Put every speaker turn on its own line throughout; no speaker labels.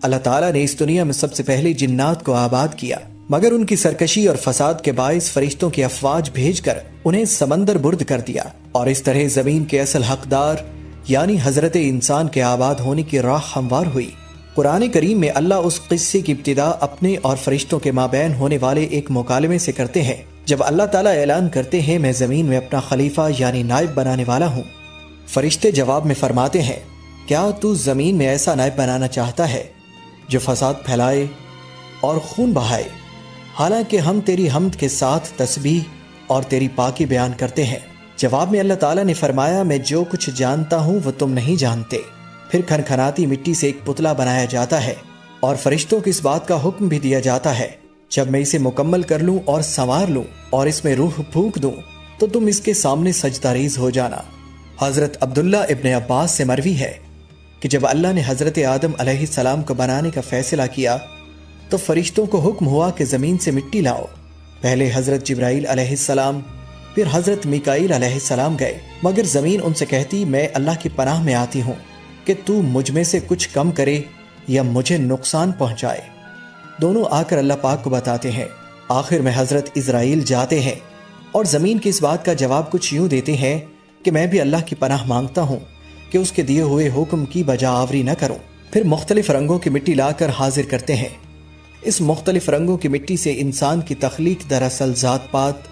اللہ تعالیٰ نے اس دنیا میں سب سے پہلے جنات کو آباد کیا، مگر ان کی سرکشی اور فساد کے باعث فرشتوں کی افواج بھیج کر انہیں سمندر برد کر دیا، اور اس طرح زمین کے اصل حقدار یعنی حضرت انسان کے آباد ہونے کی راہ ہموار ہوئی۔ قرآن کریم میں اللہ اس قصے کی ابتدا اپنے اور فرشتوں کے مابین ہونے والے ایک مکالمے سے کرتے ہیں، جب اللہ تعالیٰ اعلان کرتے ہیں میں زمین میں اپنا خلیفہ یعنی نائب بنانے والا ہوں۔ فرشتے جواب میں فرماتے ہیں کیا تو زمین میں ایسا نائب بنانا چاہتا ہے جو فساد پھیلائے اور خون بہائے؟ حالانکہ ہم تیری حمد کے ساتھ تسبیح اور تیری پاکی بیان کرتے ہیں۔ جواب میں اللہ تعالیٰ نے فرمایا میں جو کچھ جانتا ہوں وہ تم نہیں جانتے۔ پھر کھنکھناتی مٹی سے ایک پتلا بنایا جاتا ہے اور فرشتوں کو اس بات کا حکم بھی دیا جاتا ہے جب میں اسے مکمل کر لوں اور سنوار لوں اور اس میں روح پھونک دوں تو تم اس کے سامنے سجدہ ریز ہو جانا۔ حضرت عبداللہ ابن عباس سے مروی ہے کہ جب اللہ نے حضرت آدم علیہ السلام کو بنانے کا فیصلہ کیا تو فرشتوں کو حکم ہوا کہ زمین سے مٹی لاؤ۔ پہلے حضرت جبرائیل علیہ السلام پھر حضرت میکائیل علیہ السلام گئے، مگر زمین ان سے کہتی میں اللہ کی پناہ میں آتی ہوں کہ تو مجھ میں سے کچھ کم کرے یا مجھے نقصان پہنچائے۔ دونوں آ کر اللہ پاک کو بتاتے ہیں۔ آخر میں حضرت اسرائیل جاتے ہیں اور زمین کی اس بات کا جواب کچھ یوں دیتے ہیں کہ میں بھی اللہ کی پناہ مانگتا ہوں کہ اس کے دیے ہوئے حکم کی بجا آوری نہ کروں۔ پھر مختلف رنگوں کی مٹی لا کر حاضر کرتے ہیں۔ اس مختلف رنگوں کی مٹی سے انسان کی تخلیق دراصل ذات پات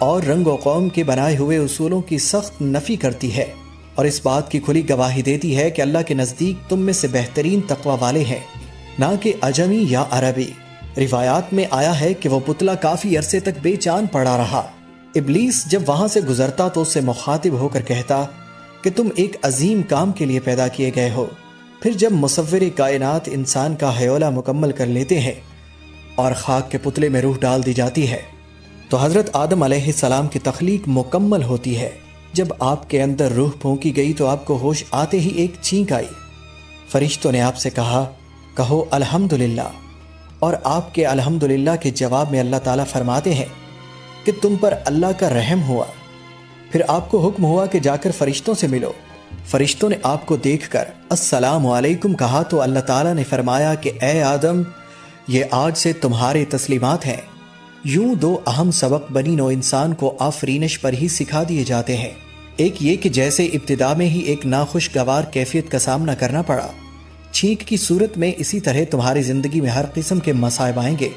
اور رنگ و قوم کے بنائے ہوئے اصولوں کی سخت نفی کرتی ہے، اور اس بات کی کھلی گواہی دیتی ہے کہ اللہ کے نزدیک تم میں سے بہترین تقوی والے ہیں، نہ کہ اجمی یا عربی۔ روایات میں آیا ہے کہ وہ پتلا کافی عرصے تک بے چان پڑا رہا۔ ابلیس جب وہاں سے گزرتا تو اس سے مخاطب ہو کر کہتا کہ تم ایک عظیم کام کے لیے پیدا کیے گئے ہو۔ پھر جب مصور کائنات انسان کا ہیولہ مکمل کر لیتے ہیں اور خاک کے پتلے میں روح ڈال دی جاتی ہے تو حضرت آدم علیہ السلام کی تخلیق مکمل ہوتی ہے۔ جب آپ کے اندر روح پھونکی گئی تو آپ کو ہوش آتے ہی ایک چینک آئی۔ فرشتوں نے آپ سے کہا کہو الحمدللہ، اور آپ کے الحمدللہ کے جواب میں اللہ تعالیٰ فرماتے ہیں کہ تم پر اللہ کا رحم ہوا۔ پھر آپ کو حکم ہوا کہ جا کر فرشتوں سے ملو۔ فرشتوں نے آپ کو دیکھ کر السلام علیکم کہا تو اللہ تعالیٰ نے فرمایا کہ اے آدم یہ آج سے تمہارے تسلیمات ہیں۔ یوں دو اہم سبق بنی نوع انسان کو آفرینش پر ہی سکھا دیے جاتے ہیں۔ ایک یہ کہ جیسے ابتدا میں ہی ایک ناخوشگوار کیفیت کا سامنا کرنا پڑا، چھینک کی صورت میں اسی طرح تمہاری زندگی میں ہر قسم کے مصائب آئیں گے،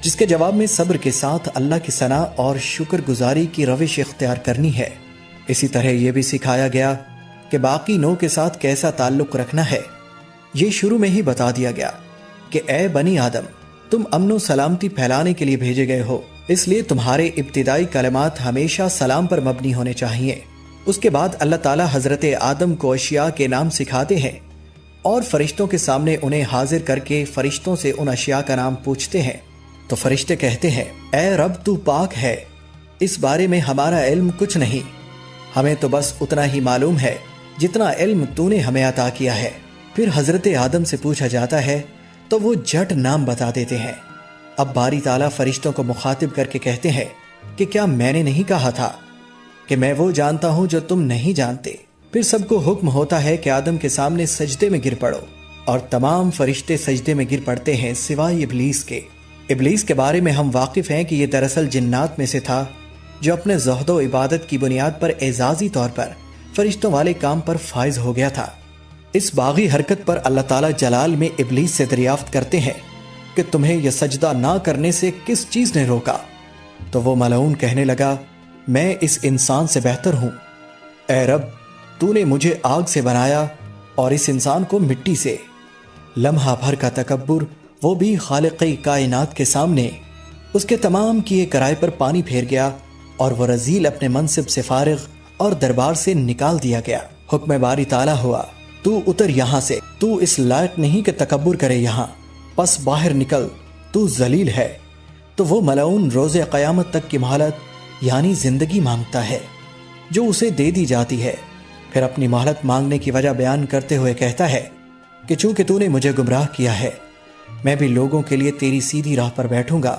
جس کے جواب میں صبر کے ساتھ اللہ کی ثنا اور شکر گزاری کی روش اختیار کرنی ہے۔ اسی طرح یہ بھی سکھایا گیا کہ باقی نوع کے ساتھ کیسا تعلق رکھنا ہے۔ یہ شروع میں ہی بتا دیا گیا کہ اے بنی آدم تم امن و سلامتی پھیلانے کے لیے بھیجے گئے ہو، اس لیے تمہارے ابتدائی کلمات ہمیشہ سلام پر مبنی ہونے چاہیے۔ اس کے بعد اللہ تعالیٰ حضرت آدم کو اشیاء کے نام سکھاتے ہیں اور فرشتوں کے سامنے انہیں حاضر کر کے فرشتوں سے ان اشیاء کا نام پوچھتے ہیں تو فرشتے کہتے ہیں اے رب تو پاک ہے، اس بارے میں ہمارا علم کچھ نہیں، ہمیں تو بس اتنا ہی معلوم ہے جتنا علم تو نے ہمیں عطا کیا ہے۔ پھر حضرت آدم سے پوچھا جاتا ہے تو وہ جھٹ نام بتا دیتے ہیں۔ اب باری تعالیٰ فرشتوں کو مخاطب کر کے کہتے ہیں کہ کیا میں نے نہیں کہا تھا کہ میں وہ جانتا ہوں جو تم نہیں جانتے؟ پھر سب کو حکم ہوتا ہے کہ آدم کے سامنے سجدے میں گر پڑو، اور تمام فرشتے سجدے میں گر پڑتے ہیں سوائے ابلیس کے۔ ابلیس کے بارے میں ہم واقف ہیں کہ یہ دراصل جنات میں سے تھا جو اپنے زہد و عبادت کی بنیاد پر اعزازی طور پر فرشتوں والے کام پر فائز ہو گیا تھا۔ اس باغی حرکت پر اللہ تعالیٰ جلال میں ابلیس سے دریافت کرتے ہیں کہ تمہیں یہ سجدہ نہ کرنے سے کس چیز نے روکا؟ تو وہ ملعون کہنے لگا میں اس انسان سے بہتر ہوں، اے رب تو نے مجھے آگ سے بنایا اور اس انسان کو مٹی سے۔ لمحہ بھر کا تکبر، وہ بھی خالق کائنات کے سامنے، اس کے تمام کیے کرائے پر پانی پھیر گیا اور وہ رذیل اپنے منصب سے فارغ اور دربار سے نکال دیا گیا۔ حکم باری تعالیٰ ہوا تو اتر یہاں سے، تو اس لائق نہیں کہ تکبر کرے یہاں، پس باہر نکل، تو ذلیل ہے۔ تو وہ ملعون روز قیامت تک کی مہلت یعنی زندگی مانگتا ہے جو اسے دے دی جاتی ہے۔ پھر اپنی مہلت مانگنے کی وجہ بیان کرتے ہوئے کہتا ہے کہ چونکہ تو نے مجھے گمراہ کیا ہے میں بھی لوگوں کے لیے تیری سیدھی راہ پر بیٹھوں گا،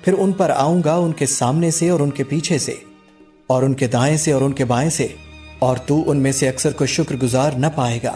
پھر ان پر آؤں گا، ان کے سامنے سے اور ان کے پیچھے سے اور ان کے دائیں سے اور ان کے بائیں سے، اور تو ان میں سے اکثر کو شکر گزار نہ پائے گا۔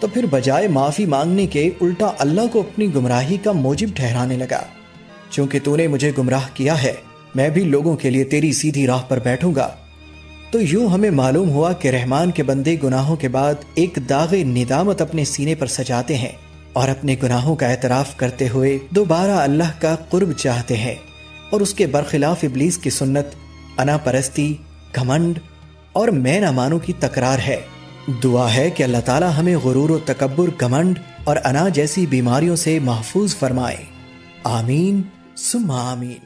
تو پھر بجائے معافی مانگنے کے الٹا اللہ کو اپنی گمراہی کا موجب ٹھہرانے لگا۔ چونکہ تو نے مجھے گمراہ کیا ہے، میں بھی لوگوں کے لیے تیری سیدھی راہ پر بیٹھوں گا۔ تو یوں ہمیں معلوم ہوا کہ رحمان کے بندے گناہوں کے بعد ایک داغ ندامت اپنے سینے پر سجاتے ہیں اور اپنے گناہوں کا اعتراف کرتے ہوئے دوبارہ اللہ کا قرب چاہتے ہیں، اور اس کے برخلاف ابلیس کی سنت انا پرستی، گھمنڈ اور میں نہ مانوں کی تکرار ہے۔ دعا ہے کہ اللہ تعالی ہمیں غرور و تکبر، گھمنڈ اور انا جیسی بیماریوں سے محفوظ فرمائے۔ آمین ثم آمین۔